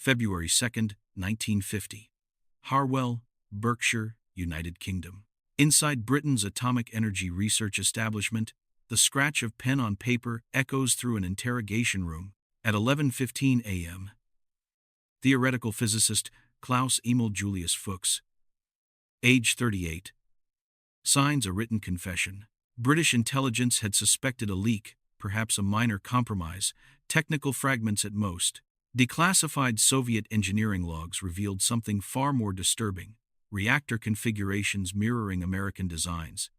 February 2, 1950. Harwell, Berkshire, United Kingdom. Inside Britain's atomic energy research establishment, the scratch of pen on paper echoes through an interrogation room. At 11:15 a.m., theoretical physicist Klaus Emil Julius Fuchs, age 38, signs a written confession. British intelligence had suspected a leak, perhaps a minor compromise, technical fragments at most. Declassified Soviet engineering logs revealed something far more disturbing: reactor configurations mirroring American designs,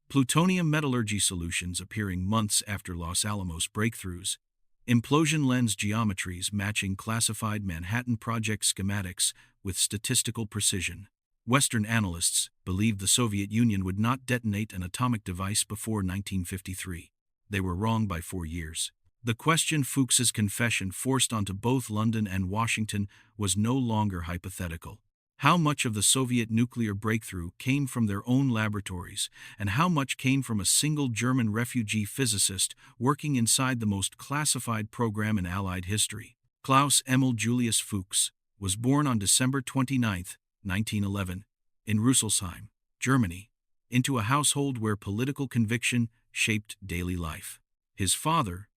plutonium metallurgy solutions appearing months after Los Alamos breakthroughs, implosion lens geometries matching classified Manhattan Project schematics with statistical precision. Western analysts believed the Soviet Union would not detonate an atomic device before 1953. They were wrong by 4 years. The question Fuchs's confession forced onto both London and Washington was no longer hypothetical. How much of the Soviet nuclear breakthrough came from their own laboratories, and how much came from a single German refugee physicist working inside the most classified program in Allied history? Klaus Emil Julius Fuchs was born on December 29, 1911, in Rüsselsheim, Germany, into a household where political conviction shaped daily life. His father,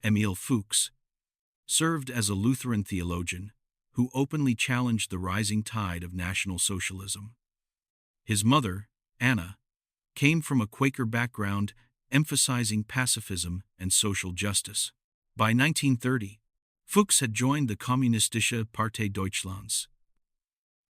Emil Fuchs, served as a Lutheran theologian who openly challenged the rising tide of National Socialism. His mother, Anna, came from a Quaker background emphasizing pacifism and social justice. By 1930, Fuchs had joined the Kommunistische Partei Deutschlands.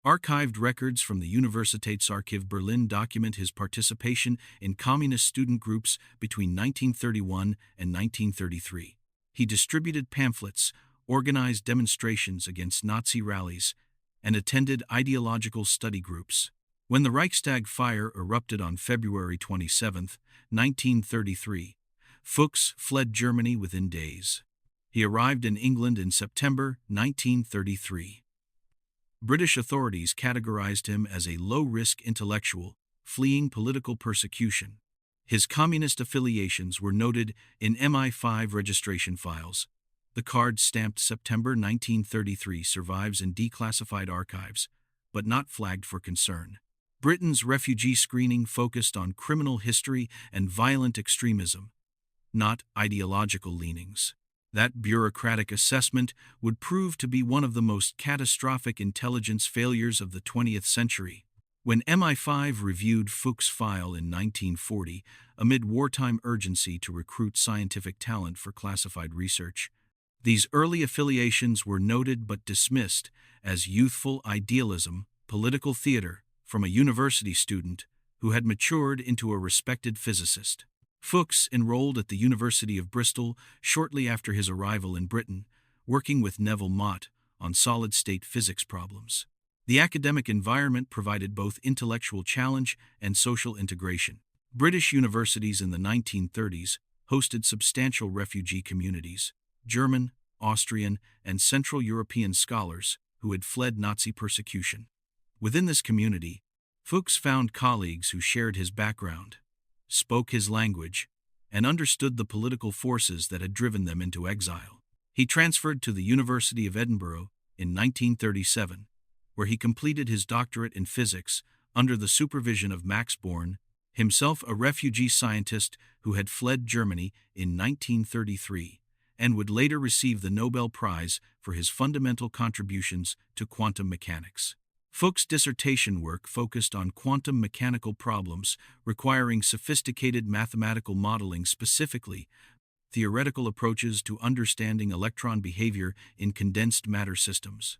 Archived records from the Universitätsarchiv Berlin document his participation in communist student groups between 1931 and 1933. He distributed pamphlets, organized demonstrations against Nazi rallies, and attended ideological study groups. When the Reichstag fire erupted on February 27, 1933, Fuchs fled Germany within days. He arrived in England in September 1933. British authorities categorized him as a low-risk intellectual fleeing political persecution. His communist affiliations were noted in MI5 registration files. The card stamped September 1933 survives in declassified archives, but not flagged for concern. Britain's refugee screening focused on criminal history and violent extremism, not ideological leanings. That bureaucratic assessment would prove to be one of the most catastrophic intelligence failures of the 20th century. When MI5 reviewed Fuchs' file in 1940, amid wartime urgency to recruit scientific talent for classified research, these early affiliations were noted but dismissed as youthful idealism, political theater, from a university student who had matured into a respected physicist. Fuchs enrolled at the University of Bristol shortly after his arrival in Britain, working with Neville Mott on solid-state physics problems. The academic environment provided both intellectual challenge and social integration. British universities in the 1930s hosted substantial refugee communities, German, Austrian, and Central European scholars who had fled Nazi persecution. Within this community, Fuchs found colleagues who shared his background, spoke his language, and understood the political forces that had driven them into exile. He transferred to the University of Edinburgh in 1937, where he completed his doctorate in physics under the supervision of Max Born, himself a refugee scientist who had fled Germany in 1933 and would later receive the Nobel Prize for his fundamental contributions to quantum mechanics. Fuchs' dissertation work focused on quantum mechanical problems requiring sophisticated mathematical modeling, specifically theoretical approaches to understanding electron behavior in condensed matter systems.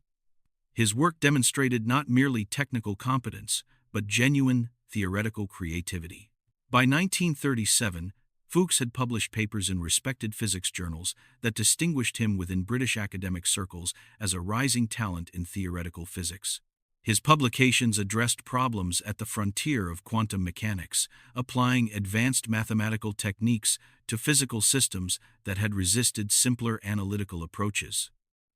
His work demonstrated not merely technical competence, but genuine theoretical creativity. By 1937, Fuchs had published papers in respected physics journals that distinguished him within British academic circles as a rising talent in theoretical physics. His publications addressed problems at the frontier of quantum mechanics, applying advanced mathematical techniques to physical systems that had resisted simpler analytical approaches.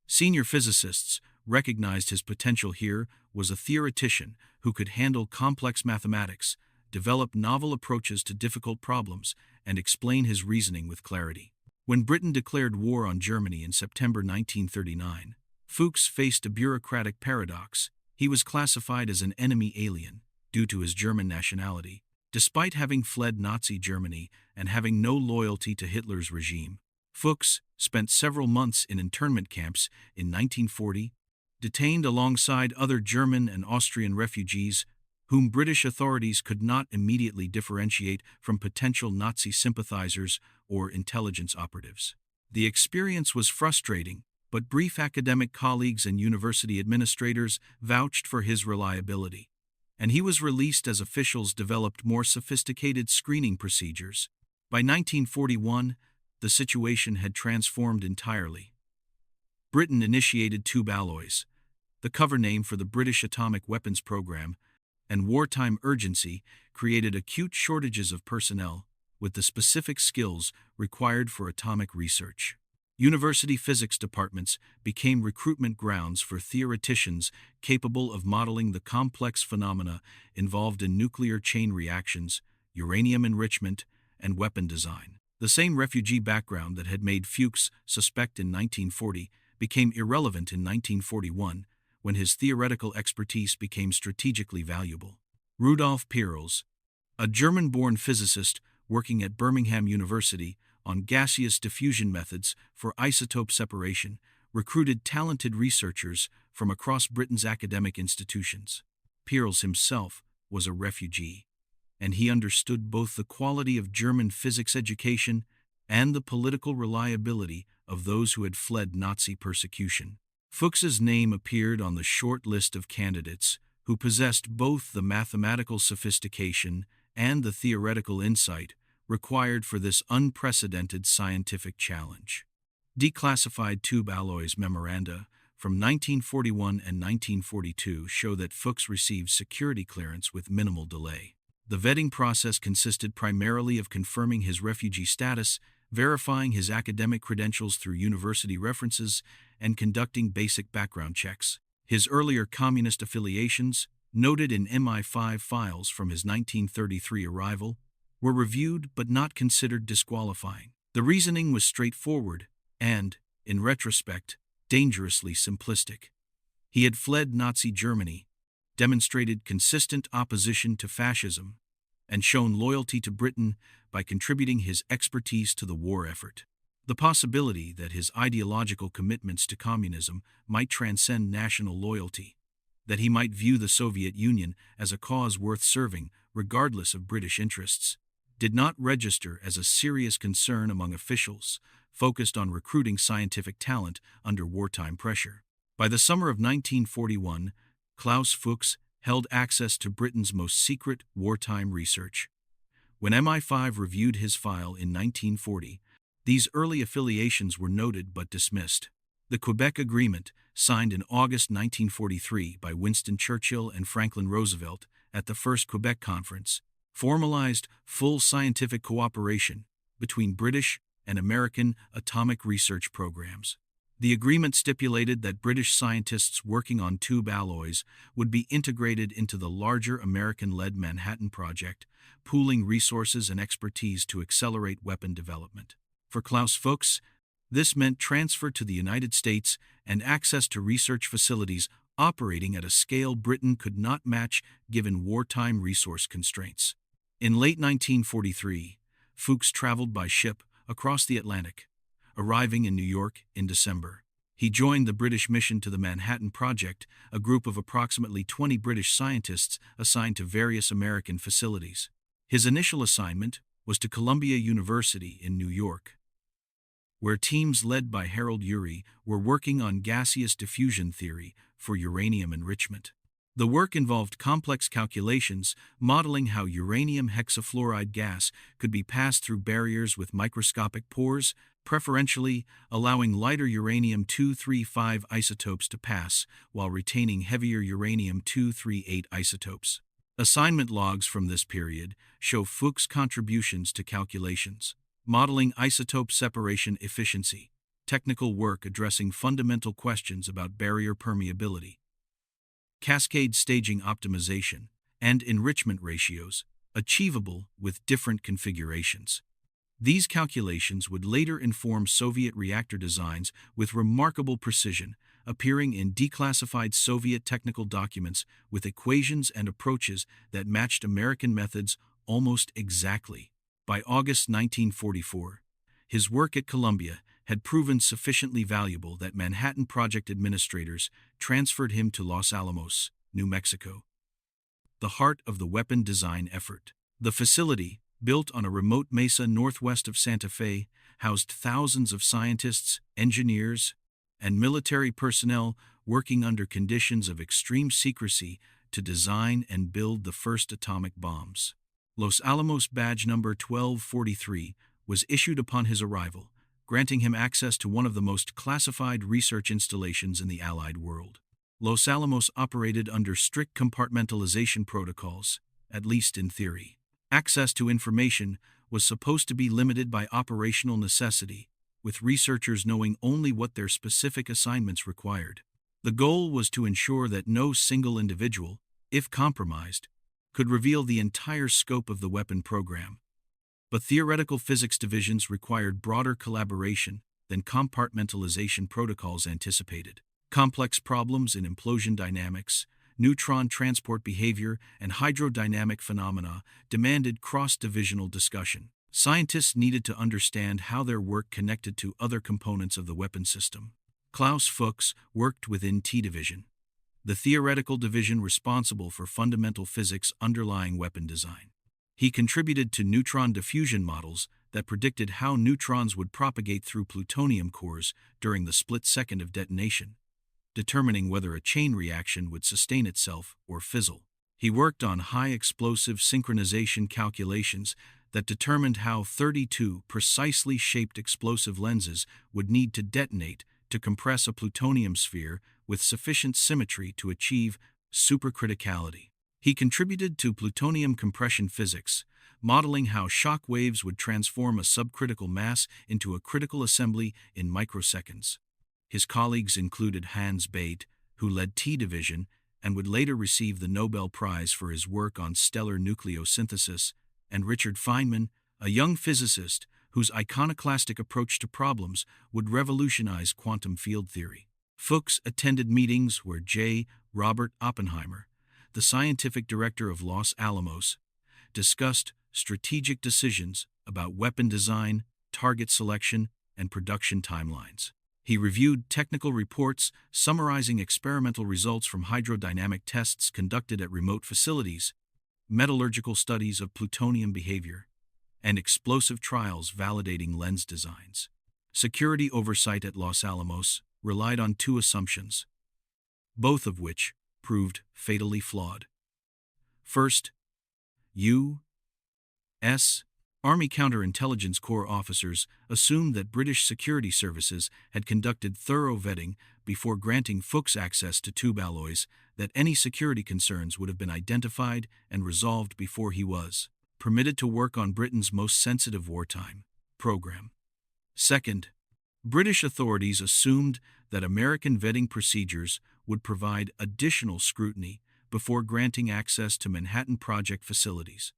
Senior physicists recognized his potential here was a theoretician who could handle complex mathematics, develop novel approaches to difficult problems, and explain his reasoning with clarity. When Britain declared war on Germany in September 1939, Fuchs faced a bureaucratic paradox. He was classified as an enemy alien due to his German nationality, despite having fled Nazi Germany and having no loyalty to Hitler's regime. Fuchs spent several months in internment camps in 1940, detained alongside other German and Austrian refugees whom British authorities could not immediately differentiate from potential Nazi sympathizers or intelligence operatives. The experience was frustrating, but brief academic colleagues and university administrators vouched for his reliability, and he was released as officials developed more sophisticated screening procedures. By 1941, the situation had transformed entirely. Britain initiated tube alloys, the cover name for the British atomic weapons program, and wartime urgency created acute shortages of personnel with the specific skills required for atomic research. University physics departments became recruitment grounds for theoreticians capable of modeling the complex phenomena involved in nuclear chain reactions, uranium enrichment, and weapon design. The same refugee background that had made Fuchs suspect in 1940 became irrelevant in 1941 when his theoretical expertise became strategically valuable. Rudolf Peierls, a German-born physicist working at Birmingham University on gaseous diffusion methods for isotope separation, recruited talented researchers from across Britain's academic institutions. Peierls himself was a refugee, and he understood both the quality of German physics education and the political reliability of those who had fled Nazi persecution. Fuchs's name appeared on the short list of candidates who possessed both the mathematical sophistication and the theoretical insight required for this unprecedented scientific challenge. Declassified tube alloys memoranda from 1941 and 1942 show that Fuchs received security clearance with minimal delay. The vetting process consisted primarily of confirming his refugee status, verifying his academic credentials through university references, and conducting basic background checks. His earlier communist affiliations, noted in MI5 files from his 1933 arrival, were reviewed but not considered disqualifying. The reasoning was straightforward and, in retrospect, dangerously simplistic. He had fled Nazi Germany, demonstrated consistent opposition to fascism, and shown loyalty to Britain by contributing his expertise to the war effort. The possibility that his ideological commitments to communism might transcend national loyalty, that he might view the Soviet Union as a cause worth serving regardless of British interests, did not register as a serious concern among officials focused on recruiting scientific talent under wartime pressure. By the summer of 1941, Klaus Fuchs held access to Britain's most secret wartime research. When MI5 reviewed his file in 1940, these early affiliations were noted but dismissed. The Quebec Agreement, signed in August 1943 by Winston Churchill and Franklin Roosevelt at the First Quebec Conference, formalized full scientific cooperation between British and American atomic research programs. The agreement stipulated that British scientists working on tube alloys would be integrated into the larger American-led Manhattan Project, pooling resources and expertise to accelerate weapon development. For Klaus Fuchs, this meant transfer to the United States and access to research facilities operating at a scale Britain could not match given wartime resource constraints. In late 1943, Fuchs traveled by ship across the Atlantic, arriving in New York in December. He joined the British mission to the Manhattan Project, a group of approximately 20 British scientists assigned to various American facilities. His initial assignment was to Columbia University in New York, where teams led by Harold Urey were working on gaseous diffusion theory for uranium enrichment. The work involved complex calculations modeling how uranium hexafluoride gas could be passed through barriers with microscopic pores, preferentially allowing lighter uranium-235 isotopes to pass while retaining heavier uranium-238 isotopes. Assignment logs from this period show Fuchs' contributions to calculations, modeling isotope separation efficiency, technical work addressing fundamental questions about barrier permeability, cascade staging optimization, and enrichment ratios, achievable with different configurations. These calculations would later inform Soviet reactor designs with remarkable precision, appearing in declassified Soviet technical documents with equations and approaches that matched American methods almost exactly. By August 1944, his work at Columbia had proven sufficiently valuable that Manhattan Project administrators transferred him to Los Alamos, New Mexico, the heart of the weapon design effort. The facility, built on a remote mesa northwest of Santa Fe, housed thousands of scientists, engineers, and military personnel working under conditions of extreme secrecy to design and build the first atomic bombs. Los Alamos Badge Number 1243 was issued upon his arrival, granting him access to one of the most classified research installations in the Allied world. Los Alamos operated under strict compartmentalization protocols, at least in theory. Access to information was supposed to be limited by operational necessity, with researchers knowing only what their specific assignments required. The goal was to ensure that no single individual, if compromised, could reveal the entire scope of the weapon program. But theoretical physics divisions required broader collaboration than compartmentalization protocols anticipated. Complex problems in implosion dynamics, neutron transport behavior, and hydrodynamic phenomena demanded cross-divisional discussion. Scientists needed to understand how their work connected to other components of the weapon system. Klaus Fuchs worked within T-Division, the theoretical division responsible for fundamental physics underlying weapon design. He contributed to neutron diffusion models that predicted how neutrons would propagate through plutonium cores during the split second of detonation, determining whether a chain reaction would sustain itself or fizzle. He worked on high-explosive synchronization calculations that determined how 32 precisely shaped explosive lenses would need to detonate to compress a plutonium sphere with sufficient symmetry to achieve supercriticality. He contributed to plutonium compression physics, modeling how shock waves would transform a subcritical mass into a critical assembly in microseconds. His colleagues included Hans Bethe, who led T-Division and would later receive the Nobel Prize for his work on stellar nucleosynthesis, and Richard Feynman, a young physicist whose iconoclastic approach to problems would revolutionize quantum field theory. Fuchs attended meetings where J. Robert Oppenheimer, the scientific director of Los Alamos, discussed strategic decisions about weapon design, target selection, and production timelines. He reviewed technical reports summarizing experimental results from hydrodynamic tests conducted at remote facilities, metallurgical studies of plutonium behavior, and explosive trials validating lens designs. Security oversight at Los Alamos relied on two assumptions, both of which proved fatally flawed. First, U.S. Army Counterintelligence Corps officers assumed that British security services had conducted thorough vetting before granting Fuchs access to tube alloys, that any security concerns would have been identified and resolved before he was permitted to work on Britain's most sensitive wartime program. Second, British authorities assumed that American vetting procedures would provide additional scrutiny before granting access to Manhattan Project facilities,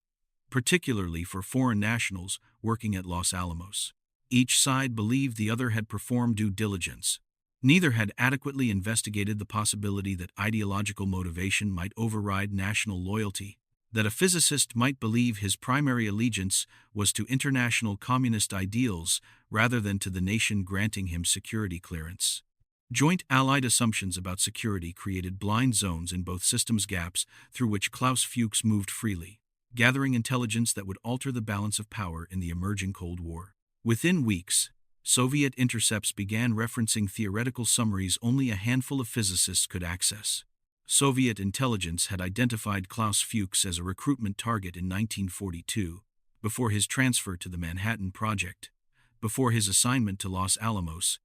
particularly for foreign nationals working at Los Alamos. Each side believed the other had performed due diligence. Neither had adequately investigated the possibility that ideological motivation might override national loyalty, that a physicist might believe his primary allegiance was to international communist ideals rather than to the nation granting him security clearance. Joint Allied assumptions about security created blind zones in both systems, gaps through which Klaus Fuchs moved freely, gathering intelligence that would alter the balance of power in the emerging Cold War. Within weeks, Soviet intercepts began referencing theoretical summaries only a handful of physicists could access. Soviet intelligence had identified Klaus Fuchs as a recruitment target in 1942, before his transfer to the Manhattan Project, before his assignment to Los Alamos,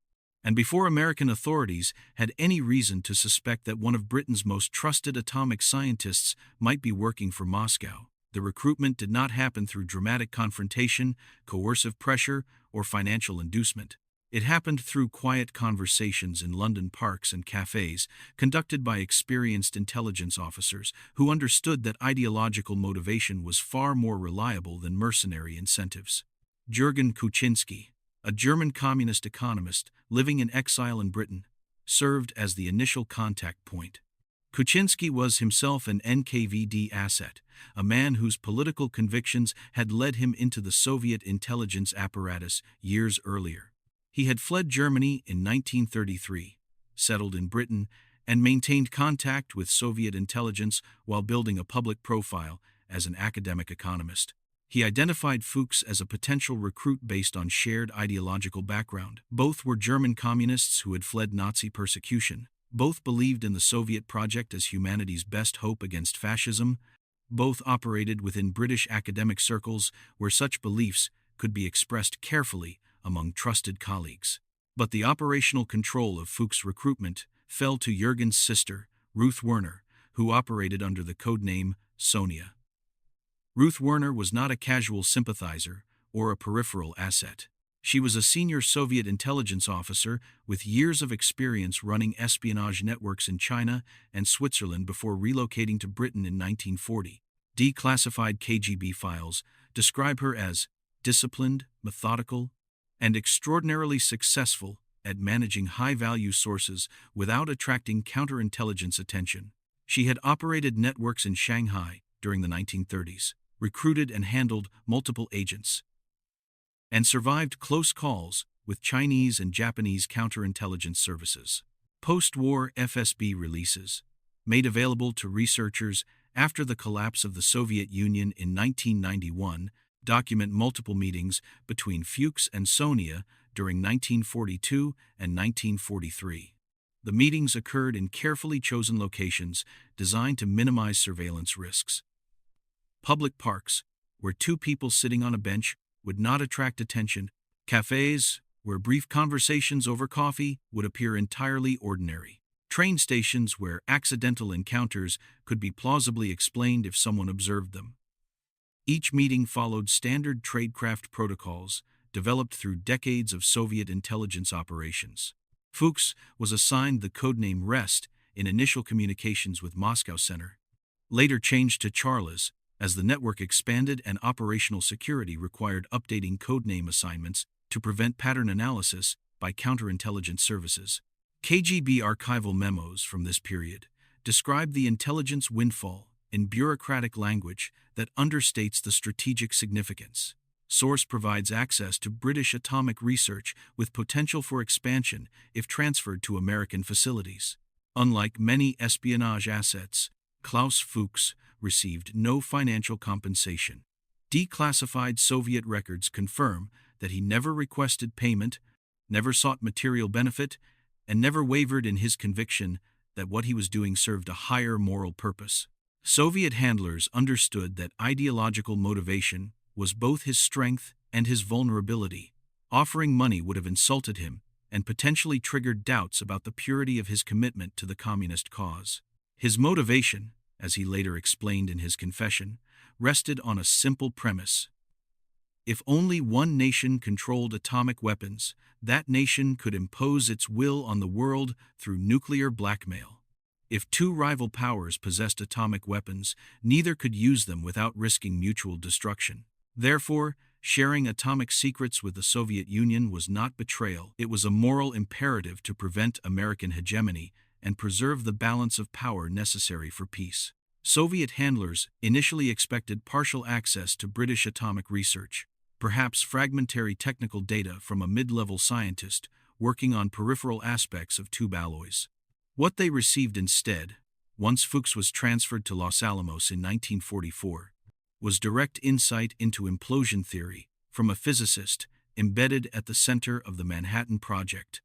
and before American authorities had any reason to suspect that one of Britain's most trusted atomic scientists might be working for Moscow. The recruitment did not happen through dramatic confrontation, coercive pressure, or financial inducement. It happened through quiet conversations in London parks and cafes, conducted by experienced intelligence officers who understood that ideological motivation was far more reliable than mercenary incentives. Jürgen Kuczynski, a German communist economist living in exile in Britain, served as the initial contact point. Kuczynski was himself an NKVD asset, a man whose political convictions had led him into the Soviet intelligence apparatus years earlier. He had fled Germany in 1933, settled in Britain, and maintained contact with Soviet intelligence while building a public profile as an academic economist. He identified Fuchs as a potential recruit based on shared ideological background. Both were German communists who had fled Nazi persecution. Both believed in the Soviet project as humanity's best hope against fascism. Both operated within British academic circles where such beliefs could be expressed carefully among trusted colleagues. But the operational control of Fuchs' recruitment fell to Jürgen's sister, Ruth Werner, who operated under the codename SONIA. Ruth Werner was not a casual sympathizer or a peripheral asset. She was a senior Soviet intelligence officer with years of experience running espionage networks in China and Switzerland before relocating to Britain in 1940. Declassified KGB files describe her as disciplined, methodical, and extraordinarily successful at managing high-value sources without attracting counterintelligence attention. She had operated networks in Shanghai during the 1930s, recruited and handled multiple agents, and survived close calls with Chinese and Japanese counterintelligence services. Post-war FSB releases, made available to researchers after the collapse of the Soviet Union in 1991, document multiple meetings between Fuchs and SONIA during 1942 and 1943. The meetings occurred in carefully chosen locations designed to minimize surveillance risks. Public parks, where two people sitting on a bench would not attract attention. Cafes, where brief conversations over coffee would appear entirely ordinary. Train stations where accidental encounters could be plausibly explained if someone observed them. Each meeting followed standard tradecraft protocols developed through decades of Soviet intelligence operations. Fuchs was assigned the codename REST in initial communications with Moscow Center, later changed to Charles as the network expanded and operational security required updating codename assignments to prevent pattern analysis by counterintelligence services. KGB archival memos from this period describe the intelligence windfall in bureaucratic language that understates the strategic significance. Source provides access to British atomic research with potential for expansion if transferred to American facilities. Unlike many espionage assets, Klaus Fuchs received no financial compensation. Declassified Soviet records confirm that he never requested payment, never sought material benefit, and never wavered in his conviction that what he was doing served a higher moral purpose. Soviet handlers understood that ideological motivation was both his strength and his vulnerability. Offering money would have insulted him and potentially triggered doubts about the purity of his commitment to the communist cause. His motivation, as he later explained in his confession, rested on a simple premise. If only one nation controlled atomic weapons, that nation could impose its will on the world through nuclear blackmail. If two rival powers possessed atomic weapons, neither could use them without risking mutual destruction. Therefore, sharing atomic secrets with the Soviet Union was not betrayal. It was a moral imperative to prevent American hegemony and preserve the balance of power necessary for peace. Soviet handlers initially expected partial access to British atomic research, perhaps fragmentary technical data from a mid-level scientist working on peripheral aspects of tube alloys. What they received instead, once Fuchs was transferred to Los Alamos in 1944, was direct insight into implosion theory from a physicist embedded at the center of the Manhattan Project.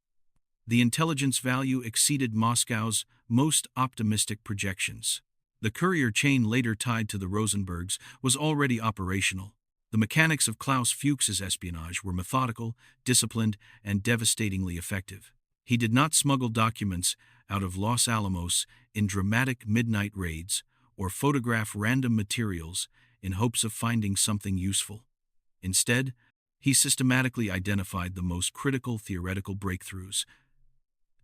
The intelligence value exceeded Moscow's most optimistic projections. The courier chain later tied to the Rosenbergs was already operational. The mechanics of Klaus Fuchs's espionage were methodical, disciplined, and devastatingly effective. He did not smuggle documents out of Los Alamos in dramatic midnight raids or photograph random materials in hopes of finding something useful. Instead, he systematically identified the most critical theoretical breakthroughs,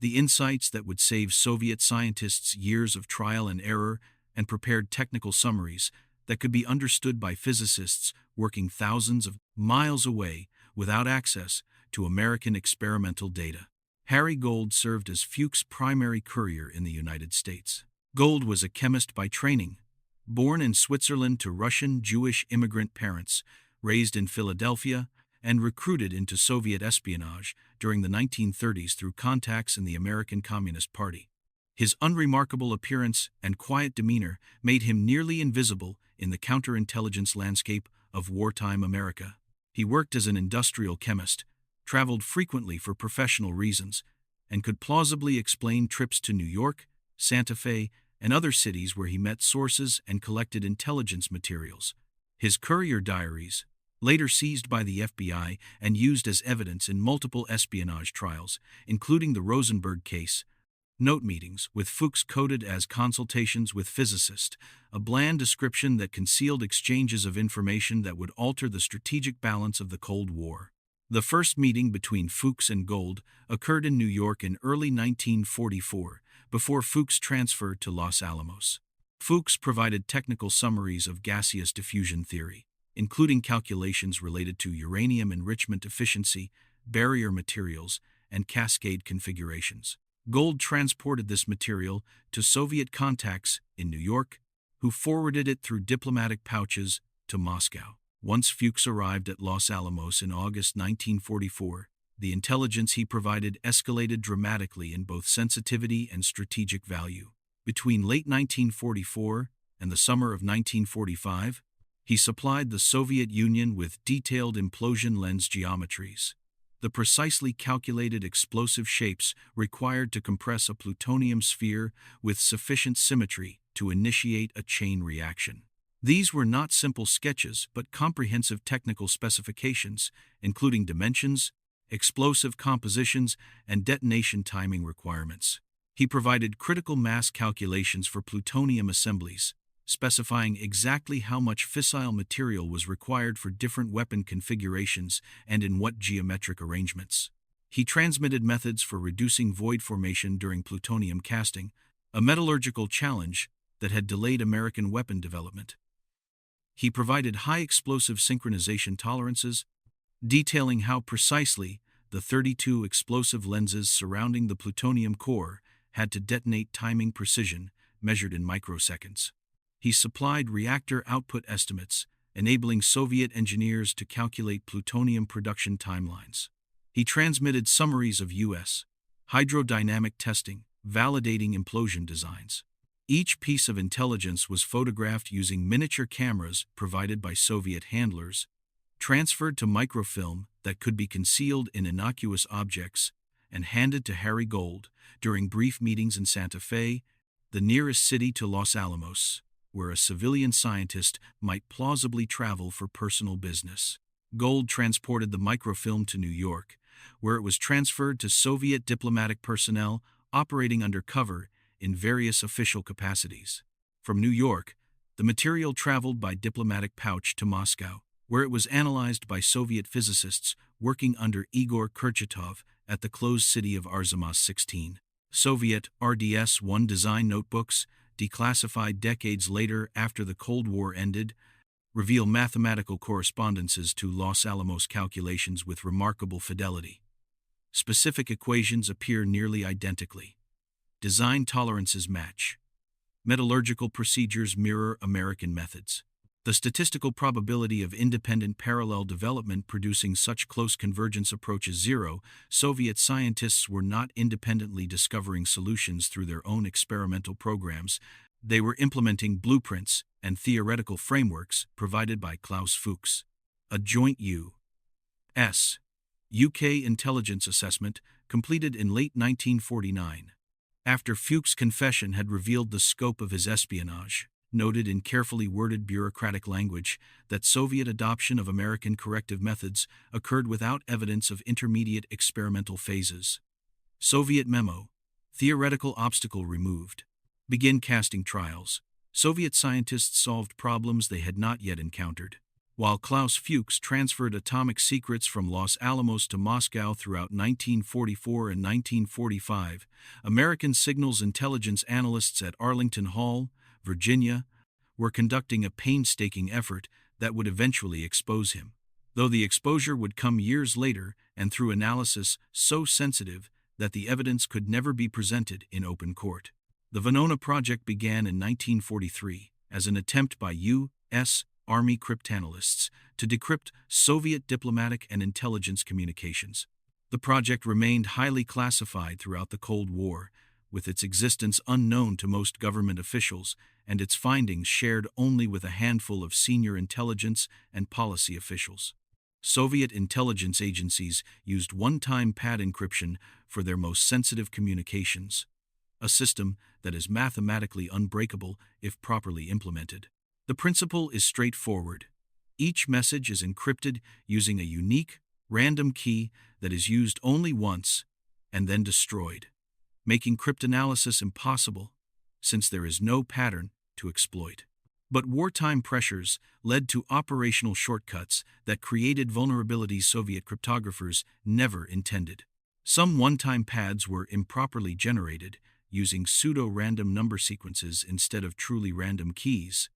the insights that would save Soviet scientists years of trial and error, and prepared technical summaries that could be understood by physicists working thousands of miles away without access to American experimental data. Harry Gold served as Fuchs' primary courier in the United States. Gold was a chemist by training, born in Switzerland to Russian Jewish immigrant parents, raised in Philadelphia, and recruited into Soviet espionage during the 1930s through contacts in the American Communist Party. His unremarkable appearance and quiet demeanor made him nearly invisible in the counterintelligence landscape of wartime America. He worked as an industrial chemist, traveled frequently for professional reasons, and could plausibly explain trips to New York, Santa Fe, and other cities where he met sources and collected intelligence materials. His courier diaries, later seized by the FBI and used as evidence in multiple espionage trials, including the Rosenberg case, note meetings with Fuchs coded as consultations with physicist, a bland description that concealed exchanges of information that would alter the strategic balance of the Cold War. The first meeting between Fuchs and Gold occurred in New York in early 1944, before Fuchs transferred to Los Alamos. Fuchs provided technical summaries of gaseous diffusion theory, including calculations related to uranium enrichment efficiency, barrier materials, and cascade configurations. Gold transported this material to Soviet contacts in New York, who forwarded it through diplomatic pouches to Moscow. Once Fuchs arrived at Los Alamos in August 1944, the intelligence he provided escalated dramatically in both sensitivity and strategic value. Between late 1944 and the summer of 1945, he supplied the Soviet Union with detailed implosion lens geometries, the precisely calculated explosive shapes required to compress a plutonium sphere with sufficient symmetry to initiate a chain reaction. These were not simple sketches but comprehensive technical specifications, including dimensions, explosive compositions, and detonation timing requirements. He provided critical mass calculations for plutonium assemblies, specifying exactly how much fissile material was required for different weapon configurations and in what geometric arrangements. He transmitted methods for reducing void formation during plutonium casting, a metallurgical challenge that had delayed American weapon development. He provided high explosive synchronization tolerances, detailing how precisely the 32 explosive lenses surrounding the plutonium core had to detonate timing precision measured in microseconds. He supplied reactor output estimates, enabling Soviet engineers to calculate plutonium production timelines. He transmitted summaries of U.S. hydrodynamic testing, validating implosion designs. Each piece of intelligence was photographed using miniature cameras provided by Soviet handlers, transferred to microfilm that could be concealed in innocuous objects, and handed to Harry Gold during brief meetings in Santa Fe, the nearest city to Los Alamos, where a civilian scientist might plausibly travel for personal business. Gold transported the microfilm to New York, where it was transferred to Soviet diplomatic personnel operating undercover in various official capacities. From New York, the material traveled by diplomatic pouch to Moscow, where it was analyzed by Soviet physicists working under Igor Kurchatov at the closed city of Arzamas-16. Soviet RDS-1 design notebooks, declassified decades later after the Cold War ended, reveal mathematical correspondences to Los Alamos calculations with remarkable fidelity. Specific equations appear nearly identically. Design tolerances match. Metallurgical procedures mirror American methods. The statistical probability of independent parallel development producing such close convergence approaches zero. Soviet scientists were not independently discovering solutions through their own experimental programs. They were implementing blueprints and theoretical frameworks provided by Klaus Fuchs. A joint U.S. UK intelligence assessment completed in late 1949. After Fuchs' confession had revealed the scope of his espionage, noted in carefully worded bureaucratic language that Soviet adoption of American corrective methods occurred without evidence of intermediate experimental phases. Soviet memo: theoretical obstacle removed. Begin casting trials. Soviet scientists solved problems they had not yet encountered. While Klaus Fuchs transferred atomic secrets from Los Alamos to Moscow throughout 1944 and 1945, American signals intelligence analysts at Arlington Hall, Virginia, were conducting a painstaking effort that would eventually expose him. Though the exposure would come years later and through analysis so sensitive that the evidence could never be presented in open court. The Venona project began in 1943 as an attempt by U.S. Army cryptanalysts to decrypt Soviet diplomatic and intelligence communications. The project remained highly classified throughout the Cold War, with its existence unknown to most government officials and its findings shared only with a handful of senior intelligence and policy officials. Soviet intelligence agencies used one-time pad encryption for their most sensitive communications, a system that is mathematically unbreakable if properly implemented. The principle is straightforward. Each message is encrypted using a unique, random key that is used only once and then destroyed, making cryptanalysis impossible since there is no pattern to exploit. But wartime pressures led to operational shortcuts that created vulnerabilities Soviet cryptographers never intended. Some one-time pads were improperly generated, using pseudo-random number sequences instead of truly random keys,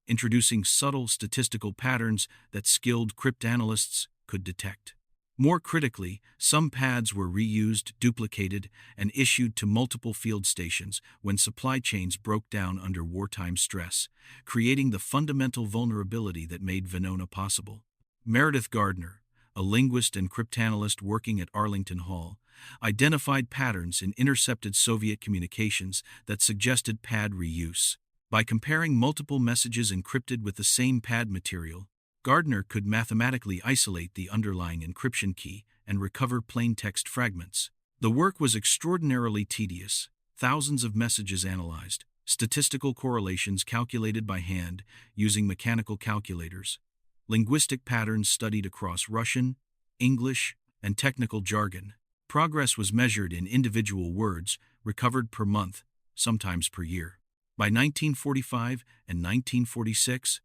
introducing subtle statistical patterns that skilled cryptanalysts could detect. More critically, some pads were reused, duplicated, and issued to multiple field stations when supply chains broke down under wartime stress, creating the fundamental vulnerability that made Venona possible. Meredith Gardner, a linguist and cryptanalyst working at Arlington Hall, identified patterns in intercepted Soviet communications that suggested pad reuse. By comparing multiple messages encrypted with the same pad material, Gardner could mathematically isolate the underlying encryption key and recover plain text fragments. The work was extraordinarily tedious, thousands of messages analyzed, statistical correlations calculated by hand using mechanical calculators, linguistic patterns studied across Russian, English, and technical jargon. Progress was measured in individual words recovered per month, sometimes per year. By 1945 and 1946,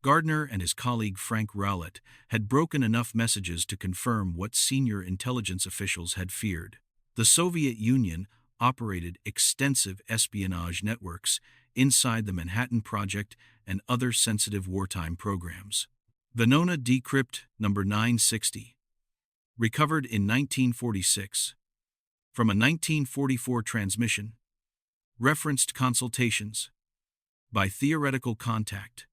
Gardner and his colleague Frank Rowlett had broken enough messages to confirm what senior intelligence officials had feared. The Soviet Union operated extensive espionage networks inside the Manhattan Project and other sensitive wartime programs. Venona Decrypt number 960, recovered in 1946 from a 1944 transmission, referenced consultations by theoretical contact,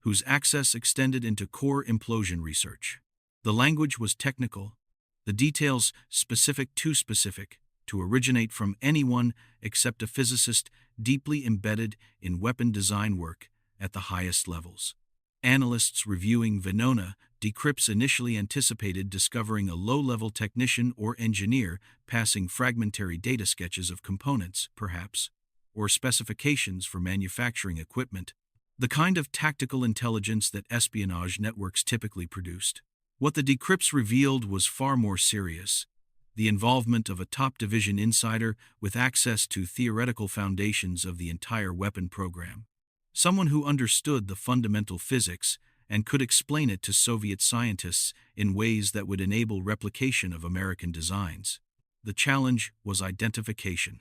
whose access extended into core implosion research. The language was technical, the details specific to originate from anyone except a physicist deeply embedded in weapon design work at the highest levels. Analysts reviewing Venona Decrypts initially anticipated discovering a low-level technician or engineer passing fragmentary data sketches of components, perhaps, or specifications for manufacturing equipment, the kind of tactical intelligence that espionage networks typically produced. What the decrypts revealed was far more serious: the involvement of a top-division insider with access to theoretical foundations of the entire weapon program. Someone who understood the fundamental physics and could explain it to Soviet scientists in ways that would enable replication of American designs. The challenge was identification.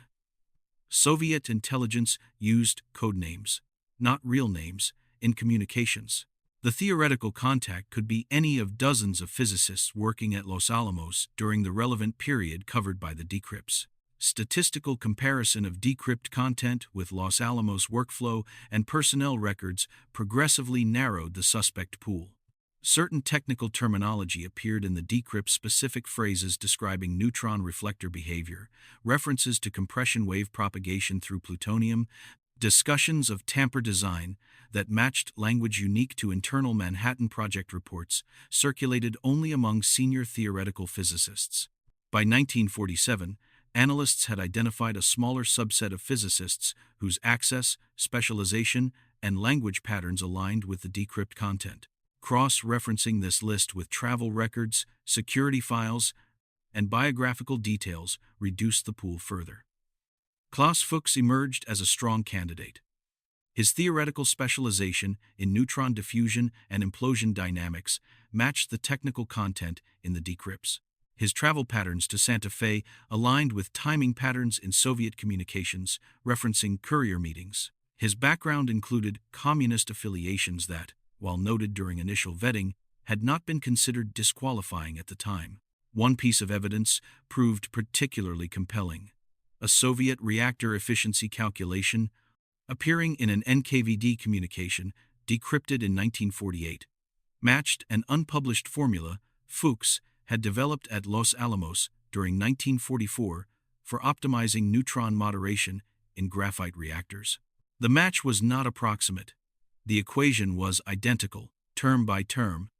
Soviet intelligence used codenames, not real names, in communications. The theoretical contact could be any of dozens of physicists working at Los Alamos during the relevant period covered by the decrypts. Statistical comparison of decrypt content with Los Alamos workflow and personnel records progressively narrowed the suspect pool. Certain technical terminology appeared in the decrypt: specific phrases describing neutron reflector behavior, references to compression wave propagation through plutonium, discussions of tamper design that matched language unique to internal Manhattan Project reports circulated only among senior theoretical physicists. By 1947, analysts had identified a smaller subset of physicists whose access, specialization, and language patterns aligned with the decrypt content. Cross-referencing this list with travel records, security files, and biographical details reduced the pool further. Klaus Fuchs emerged as a strong candidate. His theoretical specialization in neutron diffusion and implosion dynamics matched the technical content in the decrypts. His travel patterns to Santa Fe aligned with timing patterns in Soviet communications, referencing courier meetings. His background included communist affiliations that, while noted during initial vetting, had not been considered disqualifying at the time. One piece of evidence proved particularly compelling: a Soviet reactor efficiency calculation appearing in an NKVD communication decrypted in 1948, matched an unpublished formula Fuchs had developed at Los Alamos during 1944 for optimizing neutron moderation in graphite reactors. The match was not approximate. The equation was identical, term by term,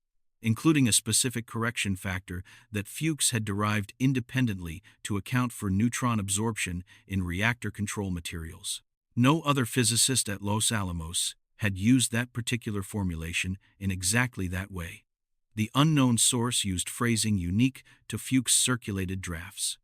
including a specific correction factor that Fuchs had derived independently to account for neutron absorption in reactor control materials. No other physicist at Los Alamos had used that particular formulation in exactly that way. The unknown source used phrasing unique to Fuchs' circulated drafts.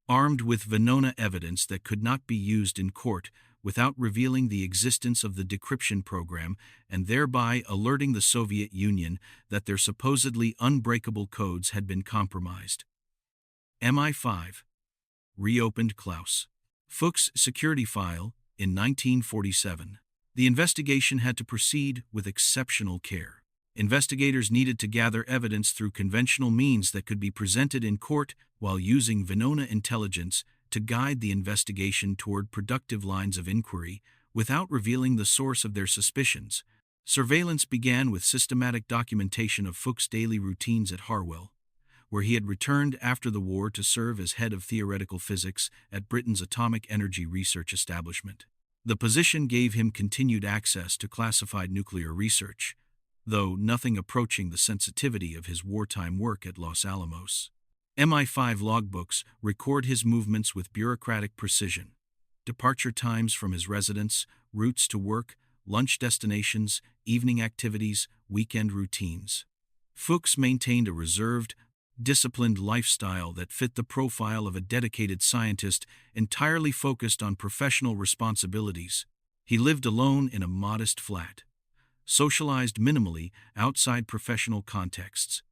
Armed with Venona evidence that could not be used in court without revealing the existence of the decryption program and thereby alerting the Soviet Union that their supposedly unbreakable codes had been compromised. MI5 reopened Klaus Fuchs' security file in 1947. The investigation had to proceed with exceptional care. Investigators needed to gather evidence through conventional means that could be presented in court while using Venona intelligence to guide the investigation toward productive lines of inquiry without revealing the source of their suspicions. Surveillance began with systematic documentation of Fuchs' daily routines at Harwell, where he had returned after the war to serve as head of theoretical physics at Britain's atomic energy research establishment. The position gave him continued access to classified nuclear research, though nothing approaching the sensitivity of his wartime work at Los Alamos. MI5 logbooks record his movements with bureaucratic precision: departure times from his residence, routes to work, lunch destinations, evening activities, weekend routines. Fuchs maintained a reserved, disciplined lifestyle that fit the profile of a dedicated scientist entirely focused on professional responsibilities. He lived alone in a modest flat, socialized minimally outside professional contexts,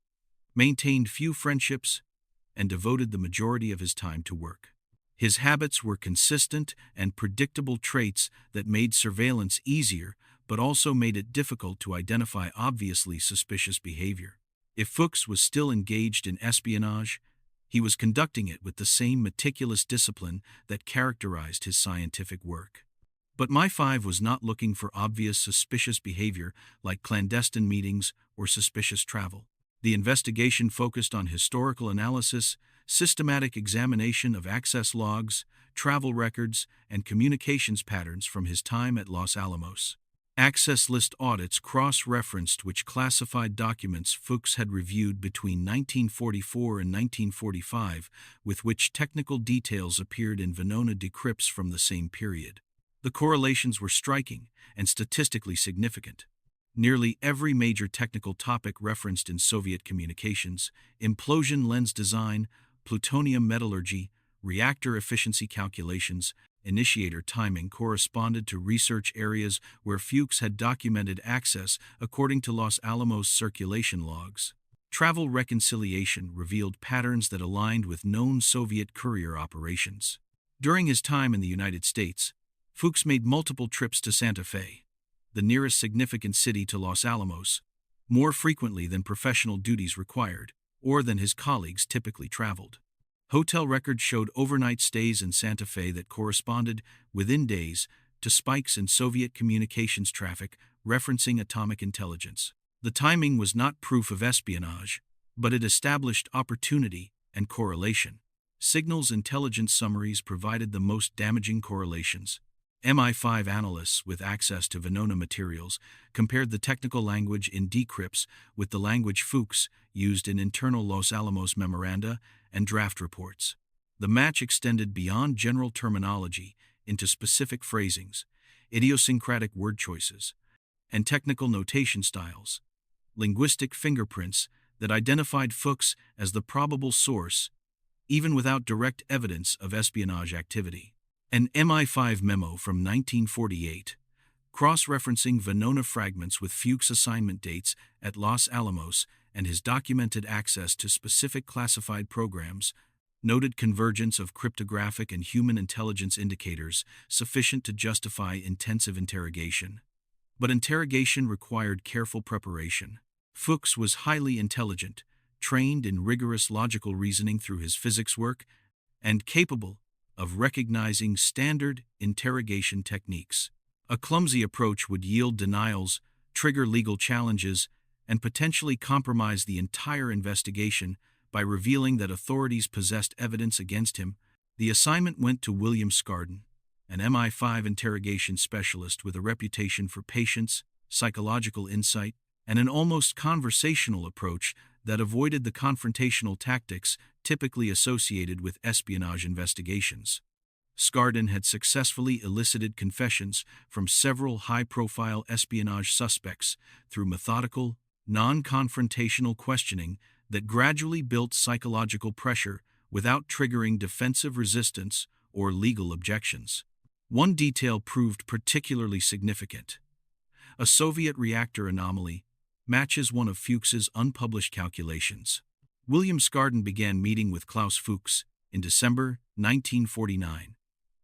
maintained few friendships, and devoted the majority of his time to work. His habits were consistent and predictable traits that made surveillance easier, but also made it difficult to identify obviously suspicious behavior. If Fuchs was still engaged in espionage, he was conducting it with the same meticulous discipline that characterized his scientific work. But MI5 was not looking for obvious suspicious behavior like clandestine meetings or suspicious travel. The investigation focused on historical analysis, systematic examination of access logs, travel records, and communications patterns from his time at Los Alamos. Access list audits cross-referenced which classified documents Fuchs had reviewed between 1944 and 1945, with which technical details appeared in Venona decrypts from the same period. The correlations were striking and statistically significant. Nearly every major technical topic referenced in Soviet communications, implosion lens design, plutonium metallurgy, reactor efficiency calculations, initiator timing, corresponded to research areas where Fuchs had documented access according to Los Alamos circulation logs. Travel reconciliation revealed patterns that aligned with known Soviet courier operations. During his time in the United States, Fuchs made multiple trips to Santa Fe, the nearest significant city to Los Alamos, more frequently than professional duties required, or than his colleagues typically traveled. Hotel records showed overnight stays in Santa Fe that corresponded, within days, to spikes in Soviet communications traffic referencing atomic intelligence. The timing was not proof of espionage, but it established opportunity and correlation. Signals intelligence summaries provided the most damaging correlations. MI5 analysts with access to Venona materials compared the technical language in decrypts with the language Fuchs used in internal Los Alamos memoranda and draft reports. The match extended beyond general terminology into specific phrasings, idiosyncratic word choices, and technical notation styles, linguistic fingerprints that identified Fuchs as the probable source, even without direct evidence of espionage activity. An MI5 memo from 1948, cross-referencing Venona fragments with Fuchs assignment dates at Los Alamos and his documented access to specific classified programs, noted convergence of cryptographic and human intelligence indicators sufficient to justify intensive interrogation. But interrogation required careful preparation. Fuchs was highly intelligent, trained in rigorous logical reasoning through his physics work, and capable of recognizing standard interrogation techniques. A clumsy approach would yield denials, trigger legal challenges, and potentially compromise the entire investigation by revealing that authorities possessed evidence against him. The assignment went to William Scarden, an MI5 interrogation specialist with a reputation for patience, psychological insight, and an almost conversational approach that avoided the confrontational tactics typically associated with espionage investigations. Scarden had successfully elicited confessions from several high-profile espionage suspects through methodical, non-confrontational questioning that gradually built psychological pressure without triggering defensive resistance or legal objections. One detail proved particularly significant. A Soviet reactor anomaly matches one of Fuchs's unpublished calculations. William Scarden began meeting with Klaus Fuchs in December 1949,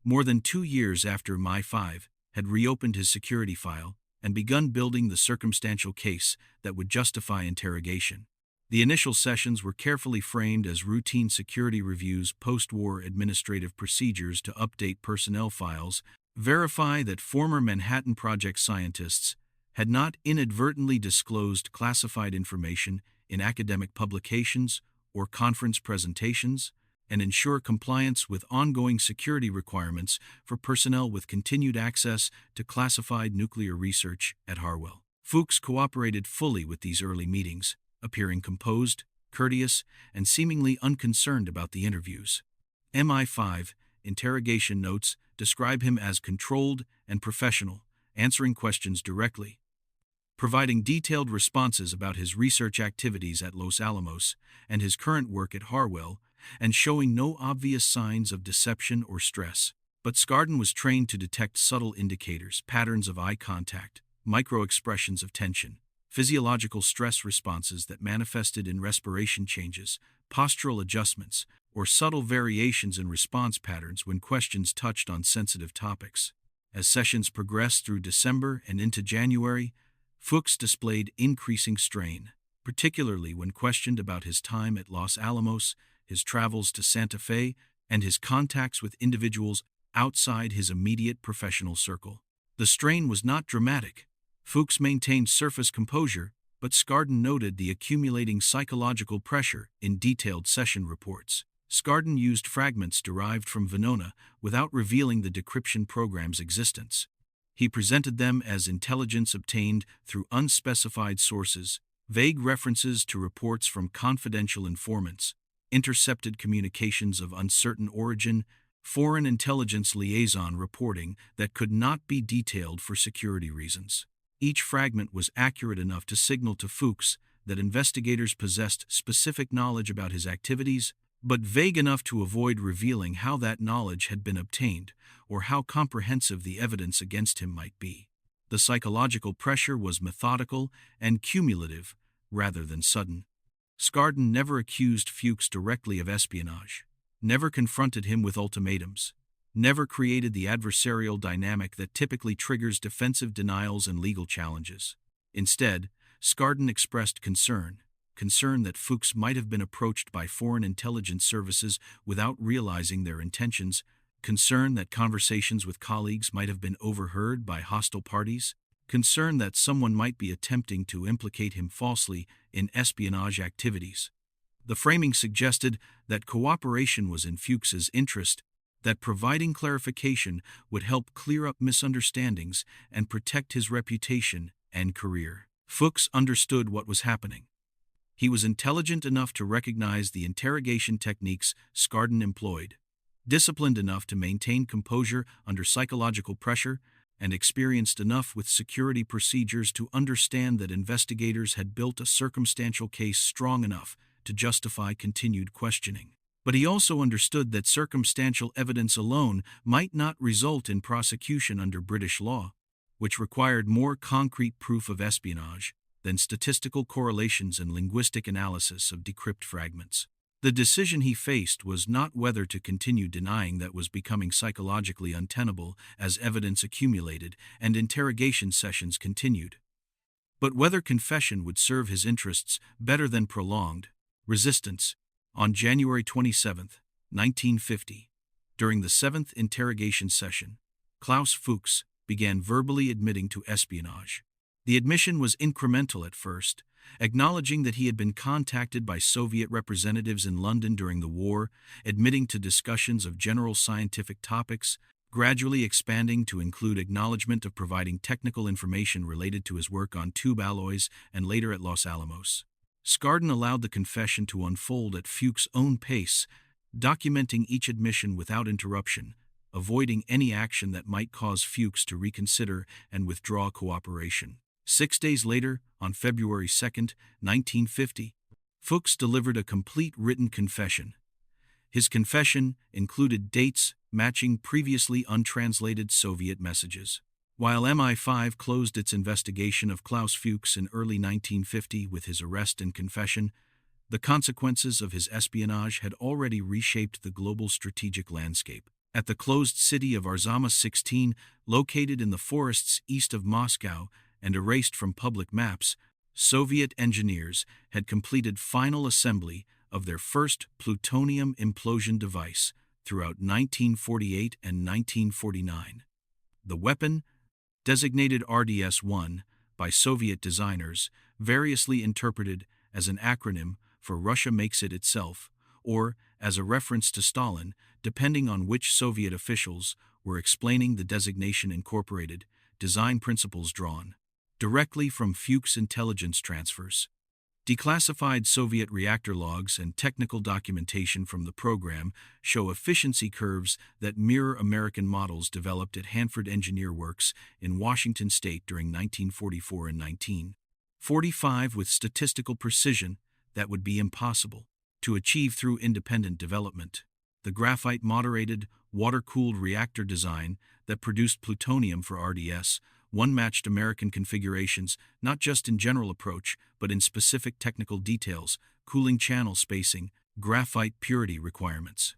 more than 2 years after MI5 had reopened his security file and begun building the circumstantial case that would justify interrogation. The initial sessions were carefully framed as routine security reviews, post-war administrative procedures to update personnel files, verify that former Manhattan Project scientists had not inadvertently disclosed classified information in academic publications or conference presentations, and ensure compliance with ongoing security requirements for personnel with continued access to classified nuclear research at Harwell. Fuchs cooperated fully with these early meetings, appearing composed, courteous, and seemingly unconcerned about the interviews. MI5 interrogation notes describe him as controlled and professional, answering questions directly, providing detailed responses about his research activities at Los Alamos and his current work at Harwell, and showing no obvious signs of deception or stress. But Scarden was trained to detect subtle indicators, patterns of eye contact, micro-expressions of tension, physiological stress responses that manifested in respiration changes, postural adjustments, or subtle variations in response patterns when questions touched on sensitive topics. As sessions progressed through December and into January, Fuchs displayed increasing strain, particularly when questioned about his time at Los Alamos, his travels to Santa Fe, and his contacts with individuals outside his immediate professional circle. The strain was not dramatic. Fuchs maintained surface composure, but Scarden noted the accumulating psychological pressure in detailed session reports. Scarden used fragments derived from Venona without revealing the decryption program's existence. He presented them as intelligence obtained through unspecified sources, vague references to reports from confidential informants, intercepted communications of uncertain origin, foreign intelligence liaison reporting that could not be detailed for security reasons. Each fragment was accurate enough to signal to Fuchs that investigators possessed specific knowledge about his activities, but vague enough to avoid revealing how that knowledge had been obtained or how comprehensive the evidence against him might be. The psychological pressure was methodical and cumulative rather than sudden. Scarden never accused Fuchs directly of espionage, never confronted him with ultimatums, never created the adversarial dynamic that typically triggers defensive denials and legal challenges. Instead, Scarden expressed concern that Fuchs might have been approached by foreign intelligence services without realizing their intentions, concern that conversations with colleagues might have been overheard by hostile parties, concern that someone might be attempting to implicate him falsely in espionage activities. The framing suggested that cooperation was in Fuchs's interest, that providing clarification would help clear up misunderstandings and protect his reputation and career. Fuchs understood what was happening. He was intelligent enough to recognize the interrogation techniques Scarden employed, disciplined enough to maintain composure under psychological pressure, and experienced enough with security procedures to understand that investigators had built a circumstantial case strong enough to justify continued questioning. But he also understood that circumstantial evidence alone might not result in prosecution under British law, which required more concrete proof of espionage than statistical correlations and linguistic analysis of decrypt fragments. The decision he faced was not whether to continue denying that was becoming psychologically untenable as evidence accumulated and interrogation sessions continued, but whether confession would serve his interests better than prolonged, Resistance. On January 27, 1950, during the 7th interrogation session, Klaus Fuchs began verbally admitting to espionage. The admission was incremental at first, acknowledging that he had been contacted by Soviet representatives in London during the war, admitting to discussions of general scientific topics, gradually expanding to include acknowledgement of providing technical information related to his work on tube alloys and later at Los Alamos. Skardon allowed the confession to unfold at Fuchs' own pace, documenting each admission without interruption, avoiding any action that might cause Fuchs to reconsider and withdraw cooperation. 6 days later, on February 2, 1950, Fuchs delivered a complete written confession. His confession included dates matching previously untranslated Soviet messages. While MI5 closed its investigation of Klaus Fuchs in early 1950 with his arrest and confession, the consequences of his espionage had already reshaped the global strategic landscape. At the closed city of Arzamas 16, located in the forests east of Moscow and erased from public maps, Soviet engineers had completed final assembly of their first plutonium implosion device throughout 1948 and 1949. The weapon, designated RDS-1 by Soviet designers, variously interpreted as an acronym for Russia makes it itself, or as a reference to Stalin, depending on which Soviet officials were explaining the designation, incorporated design principles drawn directly from Fuchs' intelligence transfers. Declassified Soviet reactor logs and technical documentation from the program show efficiency curves that mirror American models developed at Hanford Engineer Works in Washington state during 1944 and 1945 with statistical precision that would be impossible to achieve through independent development. The graphite-moderated, water-cooled reactor design that produced plutonium for RDS-1 matched American configurations not just in general approach, but in specific technical details, cooling channel spacing, graphite purity requirements,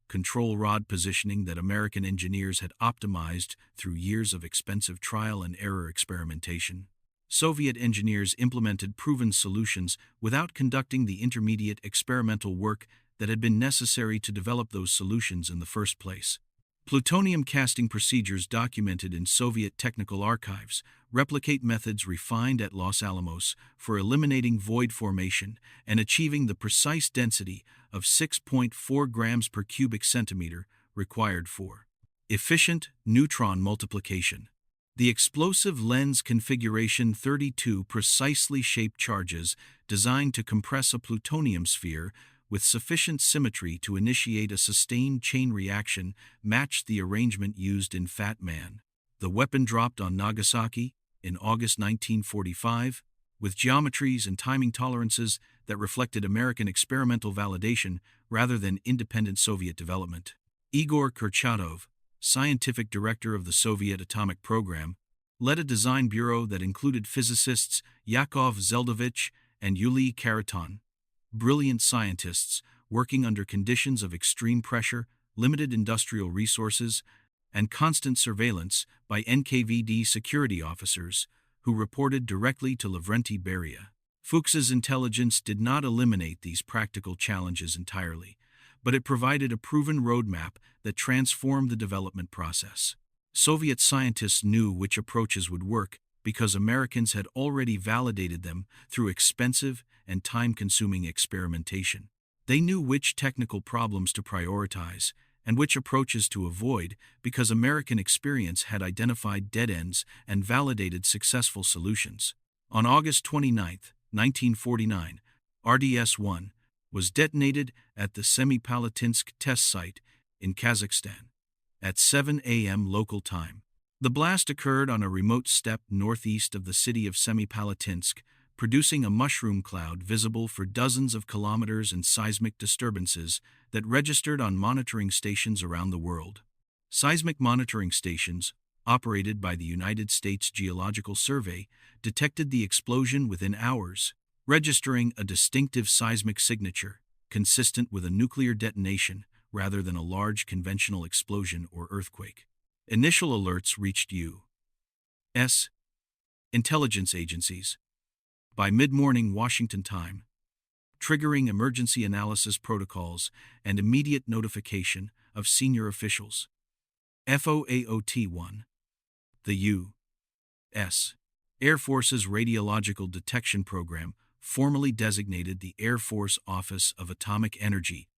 control rod positioning that American engineers had optimized through years of expensive trial and error experimentation. Soviet engineers implemented proven solutions without conducting the intermediate experimental work that had been necessary to develop those solutions in the first place. Plutonium casting procedures documented in Soviet technical archives replicate methods refined at Los Alamos for eliminating void formation and achieving the precise density of 6.4 grams per cubic centimeter required for efficient neutron multiplication. The explosive lens configuration 32 precisely shaped charges designed to compress a plutonium sphere with sufficient symmetry to initiate a sustained chain reaction matched the arrangement used in Fat Man. The weapon dropped on Nagasaki in August 1945 with geometries and timing tolerances that reflected American experimental validation rather than independent Soviet development. Igor Kurchatov, scientific director of the Soviet atomic program, led a design bureau that included physicists Yakov Zeldovich and Yuli Karaton, brilliant scientists working under conditions of extreme pressure, limited industrial resources, and constant surveillance by NKVD security officers who reported directly to Lavrenti Beria. Fuchs's intelligence did not eliminate these practical challenges entirely, but it provided a proven roadmap that transformed the development process. Soviet scientists knew which approaches would work because Americans had already validated them through expensive and time-consuming experimentation. They knew which technical problems to prioritize and which approaches to avoid because American experience had identified dead ends and validated successful solutions. On August 29, 1949, RDS-1 was detonated at the Semipalatinsk test site in Kazakhstan at 7 a.m. local time. The blast occurred on a remote steppe northeast of the city of Semipalatinsk, producing a mushroom cloud visible for dozens of kilometers and seismic disturbances that registered on monitoring stations around the world. Seismic monitoring stations, operated by the United States Geological Survey, detected the explosion within hours, registering a distinctive seismic signature consistent with a nuclear detonation rather than a large conventional explosion or earthquake. Initial alerts reached U.S. intelligence agencies by mid-morning Washington time. triggering emergency analysis protocols and immediate notification of senior officials. FOAOT-1. The U.S. Air Force's Radiological Detection Program, formerly designated the Air Force Office of Atomic Energy,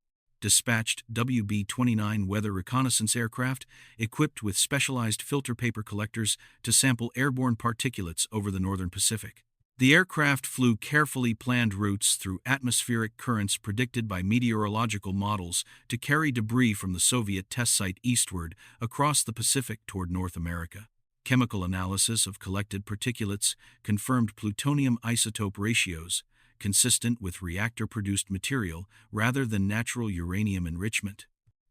dispatched WB-29 weather reconnaissance aircraft equipped with specialized filter paper collectors to sample airborne particulates over the northern Pacific. The aircraft flew carefully planned routes through atmospheric currents predicted by meteorological models to carry debris from the Soviet test site eastward across the Pacific toward North America. Chemical analysis of collected particulates confirmed plutonium isotope ratios consistent with reactor-produced material rather than natural uranium enrichment,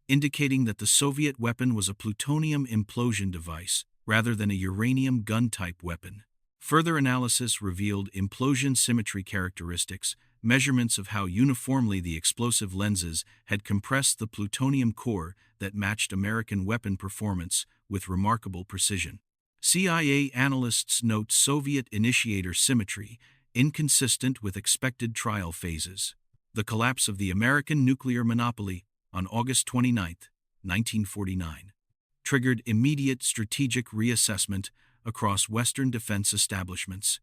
indicating that the Soviet weapon was a plutonium implosion device rather than a uranium gun-type weapon. Further analysis revealed implosion symmetry characteristics, measurements of how uniformly the explosive lenses had compressed the plutonium core that matched American weapon performance with remarkable precision. CIA analysts note Soviet initiator symmetry, inconsistent with expected trial phases. The collapse of the American nuclear monopoly on August 29, 1949, triggered immediate strategic reassessment across Western defense establishments.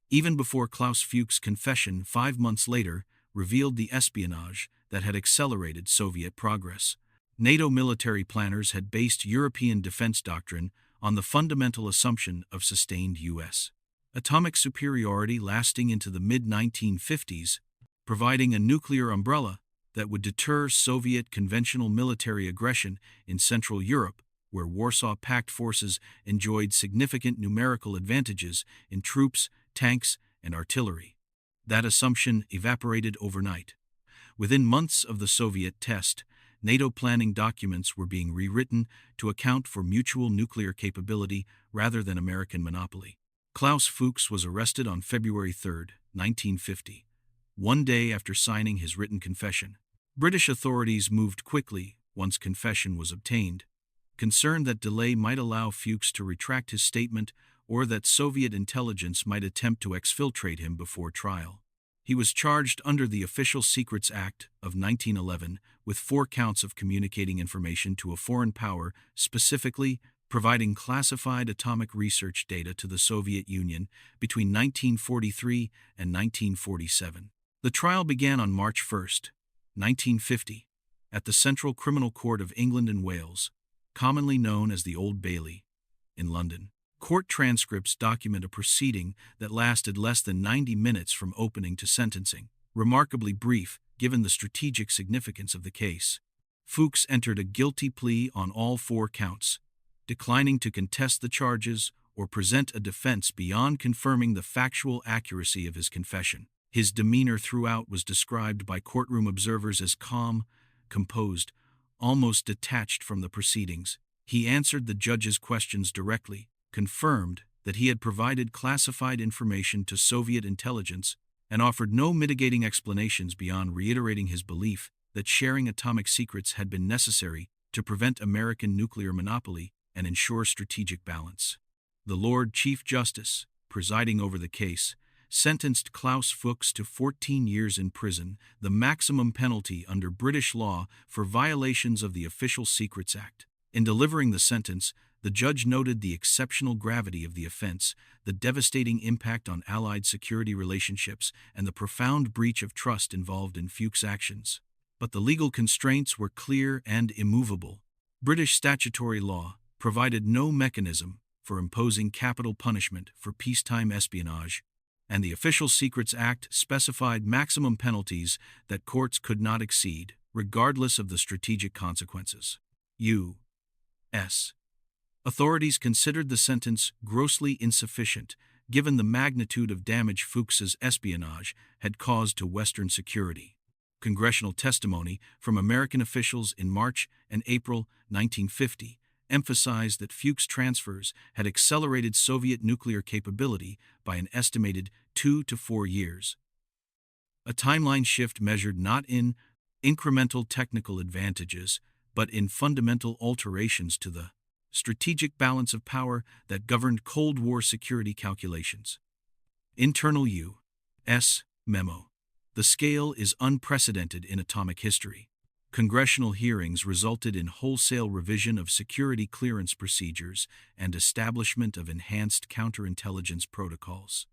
Even before Klaus Fuchs' confession 5 months later revealed the espionage that had accelerated Soviet progress, NATO military planners had based European defense doctrine on the fundamental assumption of sustained U.S. atomic superiority lasting into the mid-1950s, providing a nuclear umbrella that would deter Soviet conventional military aggression in Central Europe, where Warsaw Pact forces enjoyed significant numerical advantages in troops, tanks, and artillery. That assumption evaporated overnight. Within months of the Soviet test, NATO planning documents were being rewritten to account for mutual nuclear capability rather than American monopoly. Klaus Fuchs was arrested on February 3, 1950, one day after signing his written confession. British authorities moved quickly once confession was obtained, concerned that delay might allow Fuchs to retract his statement or that Soviet intelligence might attempt to exfiltrate him before trial. He was charged under the Official Secrets Act of 1911 with 4 counts of communicating information to a foreign power, specifically providing classified atomic research data to the Soviet Union between 1943 and 1947. The trial began on March 1, 1950, at the Central Criminal Court of England and Wales, commonly known as the Old Bailey, in London. Court transcripts document a proceeding that lasted less than 90 minutes from opening to sentencing, remarkably brief given the strategic significance of the case. Fuchs entered a guilty plea on all 4 counts, declining to contest the charges or present a defense beyond confirming the factual accuracy of his confession. His demeanor throughout was described by courtroom observers as calm, composed, almost detached from the proceedings. He answered the judge's questions directly, confirmed that he had provided classified information to Soviet intelligence, and offered no mitigating explanations beyond reiterating his belief that sharing atomic secrets had been necessary to prevent American nuclear monopoly and ensure strategic balance. The Lord Chief Justice, presiding over the case, sentenced Klaus Fuchs to 14 years in prison, the maximum penalty under British law for violations of the Official Secrets Act. In delivering the sentence, the judge noted the exceptional gravity of the offense, the devastating impact on Allied security relationships, and the profound breach of trust involved in Fuchs' actions. But the legal constraints were clear and immovable. British statutory law provided no mechanism for imposing capital punishment for peacetime espionage, and the Official Secrets Act specified maximum penalties that courts could not exceed, regardless of the strategic consequences. U.S. authorities considered the sentence grossly insufficient, given the magnitude of damage Fuchs's espionage had caused to Western security. Congressional testimony from American officials in March and April 1950 emphasized that Fuchs' transfers had accelerated Soviet nuclear capability by an estimated 2 to 4 years. A timeline shift measured not in incremental technical advantages, but in fundamental alterations to the strategic balance of power that governed Cold War security calculations. Internal U.S. memo. The scale is unprecedented in atomic history. Congressional hearings resulted in wholesale revision of security clearance procedures and establishment of enhanced counterintelligence protocols.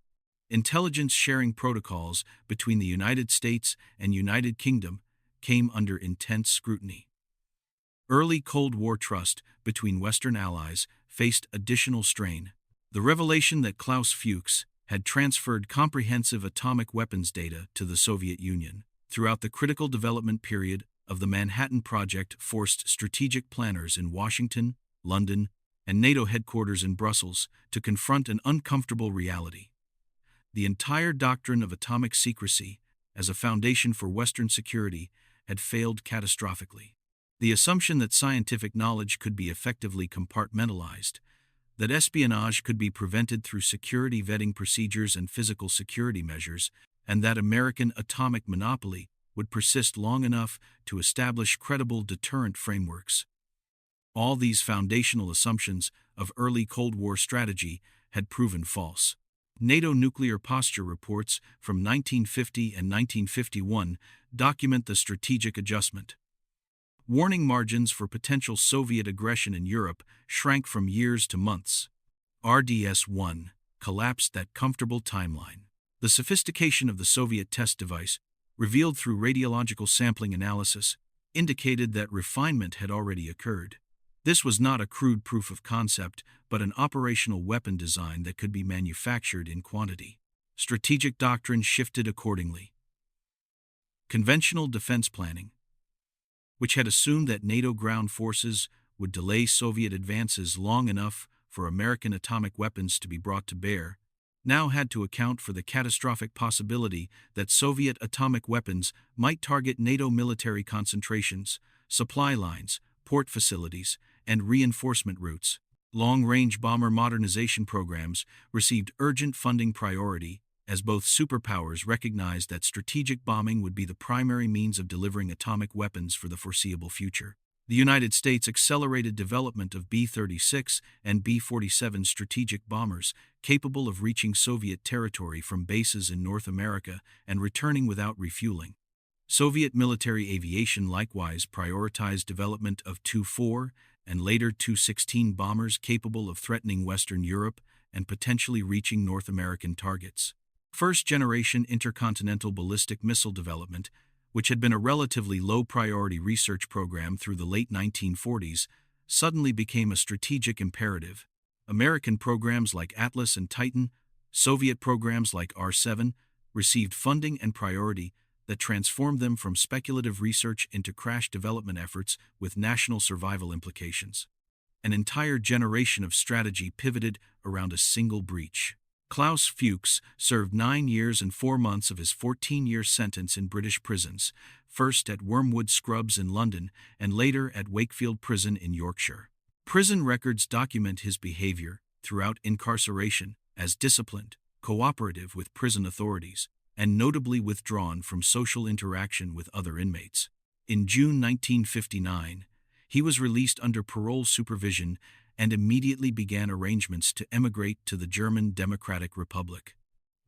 Intelligence sharing protocols between the United States and United Kingdom came under intense scrutiny. Early Cold War trust between Western allies faced additional strain. The revelation that Klaus Fuchs had transferred comprehensive atomic weapons data to the Soviet Union throughout the critical development period of the Manhattan Project forced strategic planners in Washington, London, and NATO headquarters in Brussels to confront an uncomfortable reality. The entire doctrine of atomic secrecy as a foundation for Western security had failed catastrophically. The assumption that scientific knowledge could be effectively compartmentalized, that espionage could be prevented through security vetting procedures and physical security measures, and that American atomic monopoly would persist long enough to establish credible deterrent frameworks. All these foundational assumptions of early Cold War strategy had proven false. NATO nuclear posture reports from 1950 and 1951 document the strategic adjustment. Warning margins for potential Soviet aggression in Europe shrank from years to months. RDS-1 collapsed that comfortable timeline. The sophistication of the Soviet test device, revealed through radiological sampling analysis, indicated that refinement had already occurred. This was not a crude proof of concept, but an operational weapon design that could be manufactured in quantity. Strategic doctrine shifted accordingly. Conventional defense planning, which had assumed that NATO ground forces would delay Soviet advances long enough for American atomic weapons to be brought to bear, now had to account for the catastrophic possibility that Soviet atomic weapons might target NATO military concentrations, supply lines, port facilities, and reinforcement routes. Long-range bomber modernization programs received urgent funding priority as both superpowers recognized that strategic bombing would be the primary means of delivering atomic weapons for the foreseeable future. The United States accelerated development of B-36 and B-47 strategic bombers capable of reaching Soviet territory from bases in North America and returning without refueling. Soviet military aviation likewise prioritized development of Tu-4 and later Tu-16 bombers capable of threatening Western Europe and potentially reaching North American targets. First-generation intercontinental ballistic missile development, which had been a relatively low-priority research program through the late 1940s, suddenly became a strategic imperative. American programs like Atlas and Titan, Soviet programs like R-7, received funding and priority that transformed them from speculative research into crash development efforts with national survival implications. An entire generation of strategy pivoted around a single breach. Klaus Fuchs served 9 years and 4 months of his 14-year sentence in British prisons, first at Wormwood Scrubs in London and later at Wakefield Prison in Yorkshire. Prison records document his behavior throughout incarceration as disciplined, cooperative with prison authorities, and notably withdrawn from social interaction with other inmates. In June 1959, he was released under parole supervision and immediately began arrangements to emigrate to the German Democratic Republic.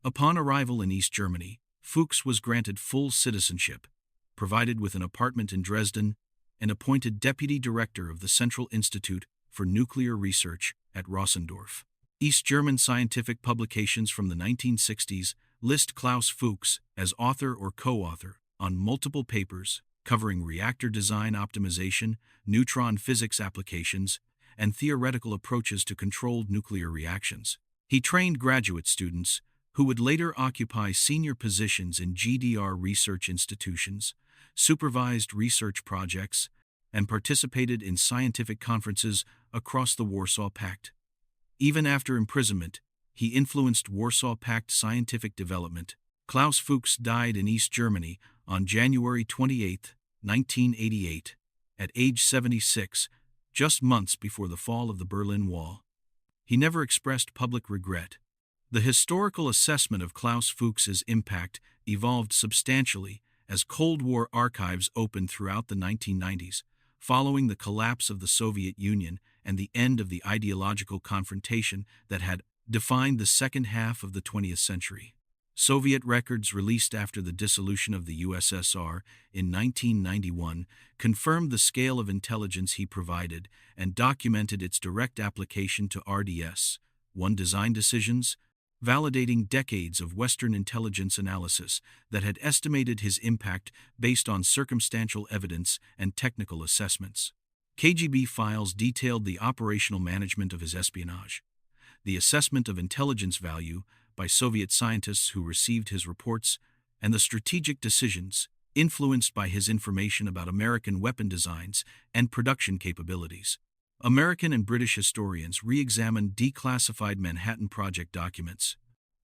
Upon arrival in East Germany, Fuchs was granted full citizenship, provided with an apartment in Dresden, and appointed deputy director of the Central Institute for Nuclear Research at Rossendorf. East German scientific publications from the 1960s list Klaus Fuchs as author or co-author on multiple papers covering reactor design optimization, neutron physics applications, and theoretical approaches to controlled nuclear reactions. He trained graduate students who would later occupy senior positions in GDR research institutions, supervised research projects, and participated in scientific conferences across the Warsaw Pact. Even after imprisonment, he influenced Warsaw Pact scientific development. Klaus Fuchs died in East Germany on January 28, 1988, at age 76, just months before the fall of the Berlin Wall. He never expressed public regret. The historical assessment of Klaus Fuchs's impact evolved substantially as Cold War archives opened throughout the 1990s, following the collapse of the Soviet Union and the end of the ideological confrontation that had defined the second half of the 20th century. Soviet records released after the dissolution of the USSR in 1991 confirmed the scale of intelligence he provided and documented its direct application to RDS-1 design decisions, validating decades of Western intelligence analysis that had estimated his impact based on circumstantial evidence and technical assessments. KGB files detailed the operational management of his espionage, the assessment of intelligence value by Soviet scientists who received his reports, and the strategic decisions influenced by his information about American weapon designs and production capabilities. American and British historians re-examined declassified Manhattan Project documents,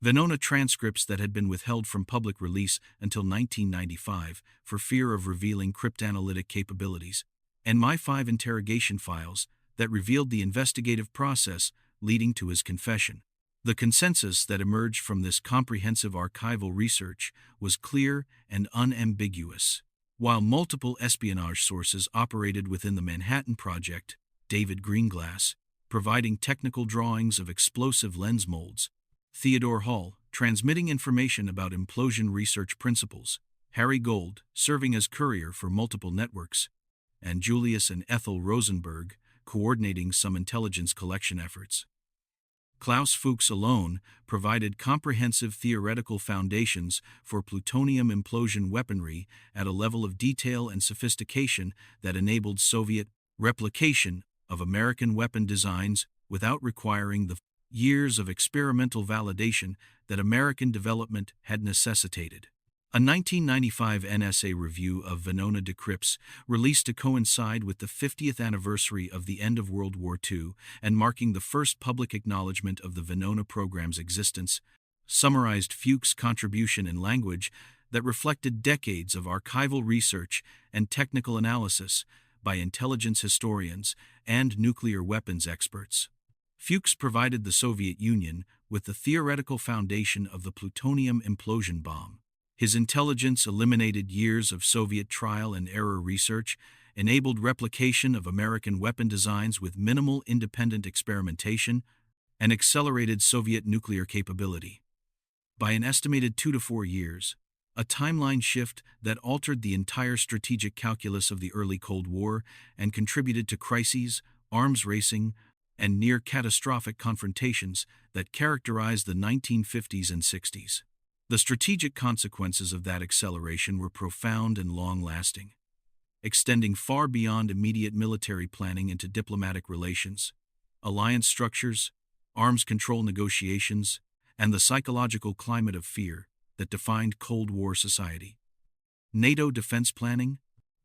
Venona transcripts that had been withheld from public release until 1995 for fear of revealing cryptanalytic capabilities, and MI5 interrogation files that revealed the investigative process leading to his confession. The consensus that emerged from this comprehensive archival research was clear and unambiguous. While multiple espionage sources operated within the Manhattan Project, David Greenglass, providing technical drawings of explosive lens molds, Theodore Hall, transmitting information about implosion research principles, Harry Gold, serving as courier for multiple networks, and Julius and Ethel Rosenberg, coordinating some intelligence collection efforts. Klaus Fuchs alone provided comprehensive theoretical foundations for plutonium implosion weaponry at a level of detail and sophistication that enabled Soviet replication of American weapon designs without requiring the years of experimental validation that American development had necessitated. A 1995 NSA review of Venona decrypts, released to coincide with the 50th anniversary of the end of World War II and marking the first public acknowledgement of the Venona program's existence, summarized Fuchs' contribution in language that reflected decades of archival research and technical analysis by intelligence historians and nuclear weapons experts. Fuchs provided the Soviet Union with the theoretical foundation of the plutonium implosion bomb. His intelligence eliminated years of Soviet trial and error research, enabled replication of American weapon designs with minimal independent experimentation, and accelerated Soviet nuclear capability by an estimated 2 to 4 years, a timeline shift that altered the entire strategic calculus of the early Cold War and contributed to crises, arms racing, and near-catastrophic confrontations that characterized the 1950s and 60s. The strategic consequences of that acceleration were profound and long-lasting, extending far beyond immediate military planning into diplomatic relations, alliance structures, arms control negotiations, and the psychological climate of fear that defined Cold War society. NATO defense planning,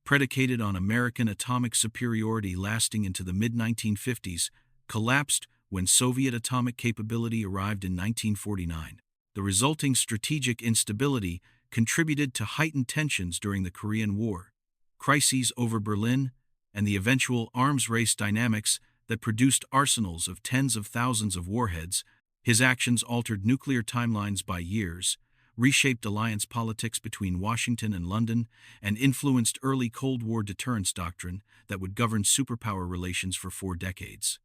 predicated on American atomic superiority lasting into the mid-1950s, collapsed when Soviet atomic capability arrived in 1949. The resulting strategic instability contributed to heightened tensions during the Korean War, crises over Berlin, and the eventual arms race dynamics that produced arsenals of tens of thousands of warheads. His actions altered nuclear timelines by years, reshaped alliance politics between Washington and London, and influenced early Cold War deterrence doctrine that would govern superpower relations for 4 decades.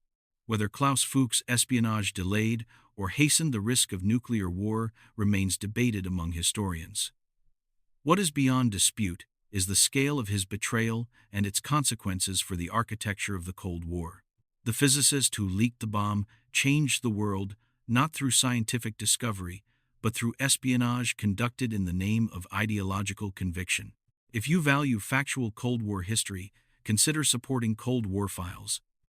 Whether Klaus Fuchs' espionage delayed or hastened the risk of nuclear war remains debated among historians. What is beyond dispute is the scale of his betrayal and its consequences for the architecture of the Cold War. The physicist who leaked the bomb changed the world not through scientific discovery, but through espionage conducted in the name of ideological conviction. If you value factual Cold War history, consider supporting Cold War Files.